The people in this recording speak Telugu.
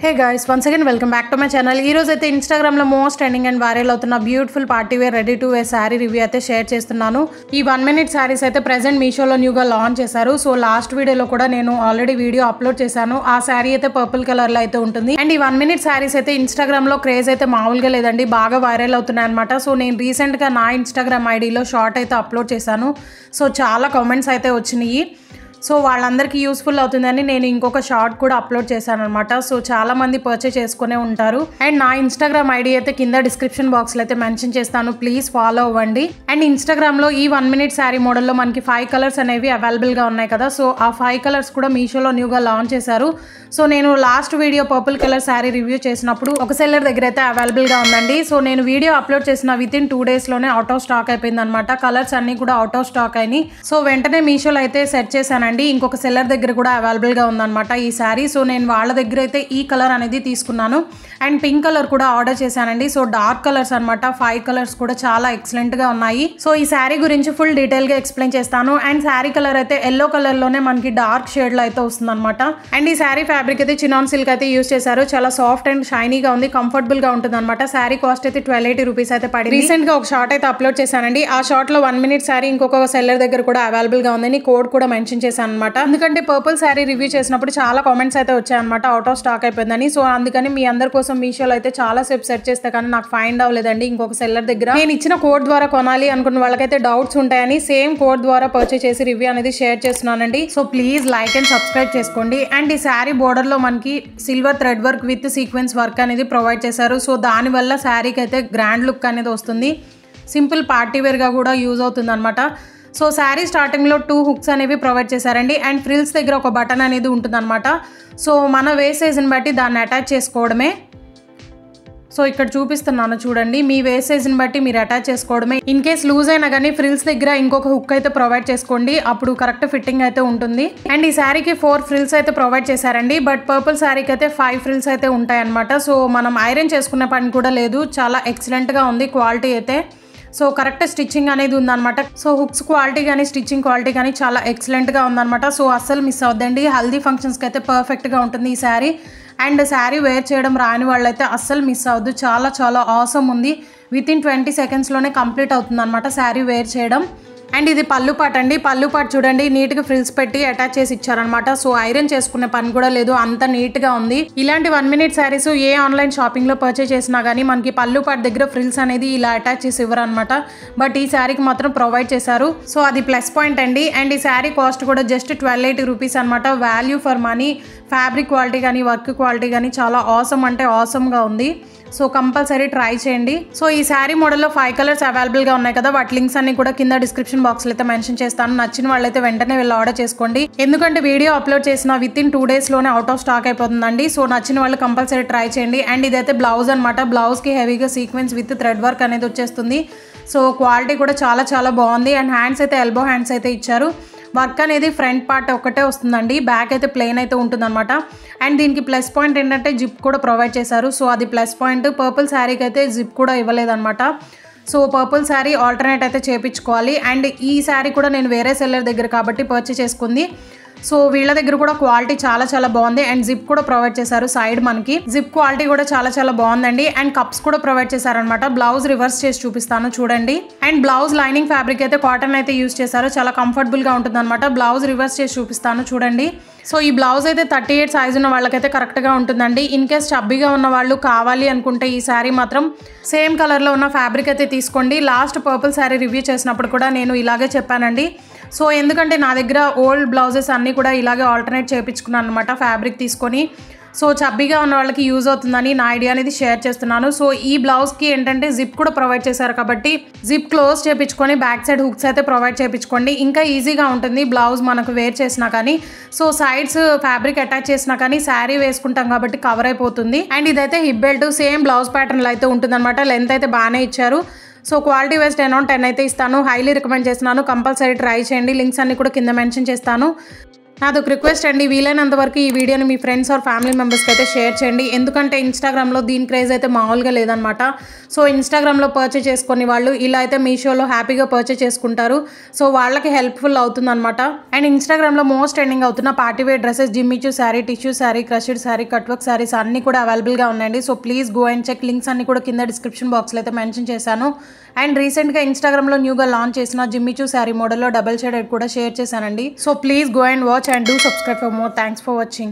Hey guys, once again welcome back to my channel. ఈ రోజు అయితే Instagram లో మోస్ట్ ట్రెండింగ్ అండ్ వైరల్ అవుతున్న beautiful party wear ready to wear sari review అయితే షేర్ చేస్తున్నాను. ఈ 1 minute సారీస్ అయితే ప్రెజెంట్ మీషోలో న్యూగా లాంచ్ చేశారు. సో లాస్ట్ వీడియోలో కూడా నేను ఆల్రెడీ వీడియో అప్లోడ్ చేశాను. ఆ సారీ అయితే పర్పుల్ కలర్ లో అయితే ఉంటుంది. అండ్ ఈ 1 minute సారీస్ అయితే Instagram లో క్రేజ్ అయితే మామూలుగా లేదండి, బాగా వైరల్ అవుతున్నాయి అనమాట. సో నేను రీసెంట్ గా నా Instagram ఐడిలో షార్ట్ అయితే అప్లోడ్ చేశాను. సో చాలా కామెంట్స్ అయితే వచ్చినాయి. సో వాళ్ళందరికీ యూస్ఫుల్ అవుతుందని నేను ఇంకొక షార్ట్ కూడా అప్లోడ్ చేశాను అనమాట. సో చాలా మంది పర్చేస్ చేసుకునే ఉంటారు. అండ్ నా Instagram ఐడి అయితే కింద డిస్క్రిప్షన్ బాక్స్ లో అయితే మెన్షన్ చేస్తాను, ప్లీజ్ ఫాలో అవ్వండి. అండ్ Instagram లో ఈ 1 minute శారీ మోడల్లో మనకి 5 కలర్స్ అనేవి అవైలబుల్ గా ఉన్నాయి కదా. సో ఆ 5 కలర్స్ కూడా మీషోలో న్యూగా లాంచ్ చేశారు. సో నేను last video purple colour sari review చేసినప్పుడు ఒక సెల్లర్ దగ్గర అయితే అవైలబుల్ గా ఉందండి. సో నేను వీడియో అప్లోడ్ చేసిన విత్ ఇన్ 2 days లోనే అవుట్ ఆఫ్ స్టాక్ అయిపోయింది అనమాట. కలర్స్ అన్ని కూడా అవుట్ ఆఫ్ స్టాక్ అయినాయి. సో వెంటనే మీషోలో అయితే సెర్చ్ చేశానండి, ఇంకొక సెల్లర్ దగ్గర కూడా అవైలబుల్ గా ఉందన్నమాట ఈ శారీ. సో నేను వాళ్ళ దగ్గర అయితే ఈ కలర్ అనేది తీసుకున్నాను. అండ్ పింక్ కలర్ కూడా ఆర్డర్ చేశానండి. సో డార్క్ కలర్స్ అనమాట, 5 కలర్స్ కూడా చాలా ఎక్సలెంట్ గా ఉన్నాయి. సో ఈ శారీ గురించి ఫుల్ డీటెయిల్ గా ఎక్స్ప్లెయిన్ చేస్తాను. అండ్ శారీ కలర్ అయితే ఎల్లో కలర్ లోనే మనకి డార్క్ షేడ్ లో అయితే వస్తుంది అనమాట. అండ్ ఈ శారీ ఫ్యాబ్రిక్ అయితే చినాన్ సిల్క్ అయితే యూస్ చేశారు. చాలా సాఫ్ట్ అండ్ షైనీగా ఉంది, కంఫర్టబుల్ గా ఉంటుంది అనమాట. శారీ కాస్ట్ అయితే 1280 రూపీస్ అయితే పడింది. రీసెంట్ గా ఒక షార్ట్ అయితే అప్లోడ్ చేశానండి. ఆ షార్ట్ లో 1 minute శారీ ఇంకొక సెల్లర్ దగ్గర కూడా అవైలబుల్ గా ఉందని కోడ్ కూడా మెన్షన్ చేశాను అనమాట. ఎందుకంటే పర్పుల్ శారీ రివ్యూ చేసినప్పుడు చాలా కామెంట్స్ అయితే వచ్చాయన్నమాట, అవుట్ ఆఫ్ స్టాక్ అయిపోయిందని. సో అందుకని మీ అందరి కోసం మీషోలో అయితే చాలా సేపు సెర్చ్ చేస్తే కానీ నాకు ఫైండ్ అవ్వలేదండి ఇంకొక సెల్లర్ దగ్గర. నేను ఇచ్చిన కోడ్ ద్వారా కొనాలి అనుకున్న వాళ్ళకైతే డౌట్స్ ఉంటాయని సేమ్ కోడ్ ద్వారా పర్చేస్ చేసి రివ్యూ అనేది షేర్ చేస్తున్నానండి. So please like and subscribe చేసుకోండి. అండ్ ఈ శారీ బోర్డర్ లో మనకి silver thread work with sequence work అనేది ప్రొవైడ్ చేశారు. సో దానివల్ల శారీకి అయితే గ్రాండ్ లుక్ అనేది వస్తుంది. సింపుల్ పార్టీ వేర్ గా కూడా యూజ్ అవుతుంది అనమాట. సో శారీ స్టార్టింగ్లో 2 హుక్స్ అనేవి ప్రొవైడ్ చేశారండి. అండ్ ఫ్రిల్స్ దగ్గర ఒక బటన్ అనేది ఉంటుంది అనమాట. సో మన వేస్ట్ సైజ్ని బట్టి దాన్ని అటాచ్ చేసుకోవడమే. సో ఇక్కడ చూపిస్తున్నాను చూడండి, మీ వేస్ట్ సైజ్ని బట్టి మీరు అటాచ్ చేసుకోవడమే. ఇన్ కేస్ లూజ్ అయినా కానీ ఫ్రిల్స్ దగ్గర ఇంకొక హుక్ అయితే ప్రొవైడ్ చేసుకోండి, అప్పుడు కరెక్ట్ ఫిట్టింగ్ అయితే ఉంటుంది. అండ్ ఈ శారీకి 4 ఫ్రిల్స్ అయితే ప్రొవైడ్ చేశారండి. బట్ పర్పుల్ శారీకి అయితే 5 ఫ్రిల్స్ అయితే ఉంటాయి అనమాట. సో మనం ఐరన్ చేసుకునే పని కూడా లేదు, చాలా ఎక్సలెంట్గా ఉంది క్వాలిటీ అయితే. సో కరెక్ట్ స్టిచ్చింగ్ అనేది ఉందన్నమాట. సో హుక్స్ క్వాలిటీ కానీ స్టిచ్చింగ్ క్వాలిటీ కానీ చాలా ఎక్సలెంట్గా ఉందన్నమాట. సో అస్సలు మిస్ అవద్దండి, హల్దీ ఫంక్షన్స్కి అయితే పర్ఫెక్ట్గా ఉంటుంది ఈ శారీ. అండ్ శారీ వేర్ చేయడం రాని వాళ్ళైతే అస్సలు మిస్ అవ్వద్దు, చాలా చాలా ఆసమ్ ఉంది. విత్ ఇన్ 20 secondsలోనే కంప్లీట్ అవుతుంది అనమాట శారీ వేర్ చేయడం. అండ్ ఇది పళ్ళు పాట్ అండి. పళ్ళు పాట్ చూడండి, నీట్గా ఫ్రిల్స్ పెట్టి అటాచ్ చేసి ఇచ్చారనమాట. సో ఐరన్ చేసుకునే పని కూడా లేదు, అంత నీట్గా ఉంది. ఇలాంటి 1 minute శారీస్ ఏ ఆన్లైన్ షాపింగ్లో పర్చేస్ చేసినా కానీ మనకి పళ్ళు పాట్ దగ్గర ఫ్రిల్స్ అనేది ఇలా అటాచ్ చేసి ఇవ్వరు అనమాట. బట్ ఈ శారీకి మాత్రం ప్రొవైడ్ చేశారు. సో అది ప్లస్ పాయింట్ అండి. అండ్ ఈ శారీ కాస్ట్ కూడా జస్ట్ 1280 రూపీస్ అనమాట. Value for money. Fabric quality కానీ వర్క్ క్వాలిటీ కానీ చాలా ఆసమ్ అంటే ఆసమ్గా ఉంది. సో కంపల్సరీ ట్రై చేయండి. సో ఈ శారీ మోడల్లో 5 కలర్స్ అవైలబుల్గా ఉన్నాయి కదా, వాటి లింక్స్ అన్ని కూడా కింద డిస్క్రిప్షన్ బాక్స్లో అయితే మెన్షన్ చేస్తాను. నచ్చిన వాళ్ళైతే వెంటనే వెళ్ళి ఆర్డర్ చేసుకోండి. ఎందుకంటే వీడియో అప్లోడ్ చేసిన విత్ ఇన్ 2 daysలోనే అవుట్ ఆఫ్ స్టాక్ అయిపోతుందండి. సో నచ్చిన వాళ్ళు కంపల్సరీ ట్రై చేయండి. అండ్ ఇదైతే బ్లౌజ్ అనమాట. బ్లౌజ్కి హెవీగా సీక్వెన్స్ విత్ థ్రెడ్ వర్క్ అనేది వచ్చేస్తుంది. సో క్వాలిటీ కూడా చాలా చాలా బాగుంది. అండ్ హ్యాండ్స్ అయితే ఎల్బో హ్యాండ్స్ అయితే ఇచ్చారు. వర్క్ అనేది ఫ్రంట్ పార్ట్ ఒకటే వస్తుందండి, బ్యాక్ అయితే ప్లెయిన్ అయితే ఉంటుందన్నమాట. అండ్ దీనికి ప్లస్ పాయింట్ ఏంటంటే జిప్ కూడా ప్రొవైడ్ చేశారు. సో అది ప్లస్ పాయింట్. పర్పుల్ శారీకి అయితే జిప్ కూడా ఇవ్వలేదన్నమాట. సో పర్పుల్ శారీ ఆల్టర్నేట్ అయితే చేయించుకోవాలి. అండ్ ఈ శారీ కూడా నేను వేరే సెల్లర్ దగ్గర కాబట్టి పర్చేస్ చేసుకుంది. సో వీళ్ళ దగ్గర కూడా క్వాలిటీ చాలా చాలా బాగుంది. అండ్ జిప్ కూడా ప్రొవైడ్ చేశారు సైడ్, మనకి జిప్ క్వాలిటీ కూడా చాలా చాలా బాగుందండి. అండ్ కప్స్ కూడా ప్రొవైడ్ చేశారనమాట. బ్లౌజ్ రివర్స్ చేసి చూపిస్తాను చూడండి. అండ్ బ్లౌజ్ లైనింగ్ ఫ్యాబ్రిక్ అయితే కాటన్ అయితే యూస్ చేశారు, చాలా కంఫర్టబుల్ గా ఉంటుంది అనమాట. బ్లౌజ్ రివర్స్ చేసి చూపిస్తాను చూడండి. సో ఈ బ్లౌజ్ అయితే 38 సైజ్ ఉన్న వాళ్ళకైతే కరెక్ట్గా ఉంటుందండి. ఇన్ కేస్ చబ్బీగా ఉన్న వాళ్ళు కావాలి అనుకుంటే ఈ శారీ మాత్రం సేమ్ కలర్లో ఉన్న ఫ్యాబ్రిక్ అయితే తీసుకోండి. లాస్ట్ పర్పుల్ శారీ రివ్యూ చేసినప్పుడు కూడా నేను ఇలాగే చెప్పానండి. సో ఎందుకంటే నా దగ్గర ఓల్డ్ బ్లౌజెస్ అన్నీ కూడా ఇలాగే ఆల్టర్నేట్ చేయించుకున్నాను అనమాట ఫ్యాబ్రిక్ తీసుకొని. సో చబ్బీగా ఉన్న వాళ్ళకి యూజ్ అవుతుందని నా ఐడియా అనేది షేర్ చేస్తున్నాను. సో ఈ బ్లౌజ్కి ఏంటంటే జిప్ కూడా ప్రొవైడ్ చేశారు కాబట్టి జిప్ క్లోజ్ చేయించుకొని బ్యాక్ సైడ్ హుక్స్ అయితే ప్రొవైడ్ చేయించుకోండి, ఇంకా ఈజీగా ఉంటుంది బ్లౌజ్ మనకు వేర్ చేసినా కానీ. సో సైడ్స్ ఫ్యాబ్రిక్ అటాచ్ చేసినా కానీ శారీ వేసుకుంటాం కాబట్టి కవర్ అయిపోతుంది. అండ్ ఇదైతే హిప్ బెల్ట్ సేమ్ బ్లౌజ్ ప్యాటర్న్లో అయితే ఉంటుందన్నమాట. లెంత్ అయితే బాగానే ఇచ్చారు. సో క్వాలిటీ వైజ్ 10/10 అయితే ఇస్తాను, హైలీ రికమెండ్ చేస్తున్నాను. కంపల్సరీ ట్రై చేయండి. లింక్స్ అన్ని కూడా కింద మెన్షన్ చేస్తాను. అదొక రిక్వెస్ట్ అండి, వీలైనంత వరకు ఈ వీడియోని మీ ఫ్రెండ్స్ ఆర్ ఫ్యామిలీ మెంబర్స్కి అయితే షేర్ చేయండి. ఎందుకంటే ఇన్స్టాగ్రామ్లో దీని క్రేజ్ అయితే మామూలుగా లేదనమాట. సో ఇన్స్టాగ్రామ్లో పర్చేస్ చేసుకునే వాళ్ళు ఇలా అయితే మీషోలో హ్యాపీగా పర్చేస్ చేసుకుంటారు. సో వాళ్ళకి హెల్ప్ఫుల్ అవుతుంది అనమాట. అండ్ ఇన్స్టాగ్రామ్లో మోస్ట్ ట్రెండింగ్ అవుతున్న party wear dresses, Jimmy Choo sari, tissue sari, crushed sari, cutwork saris అన్నీ కూడా అవైలబుల్గా ఉన్నాయండి. So please go and check. Links అన్ని కూడా కింద డిస్క్రిప్షన్ బాక్స్లో అయితే మెన్షన్ చేశాను. అండ్ రీసెంట్గా ఇన్స్టాగ్రామ్లో న్యూగా లాంచ్ చేసిన జిమ్మిచూ శారీ మోడల్లో డబల్ షేడెడ్ కూడా షేర్ చేశానండి. So please go and watch and do subscribe for more. Thanks for watching.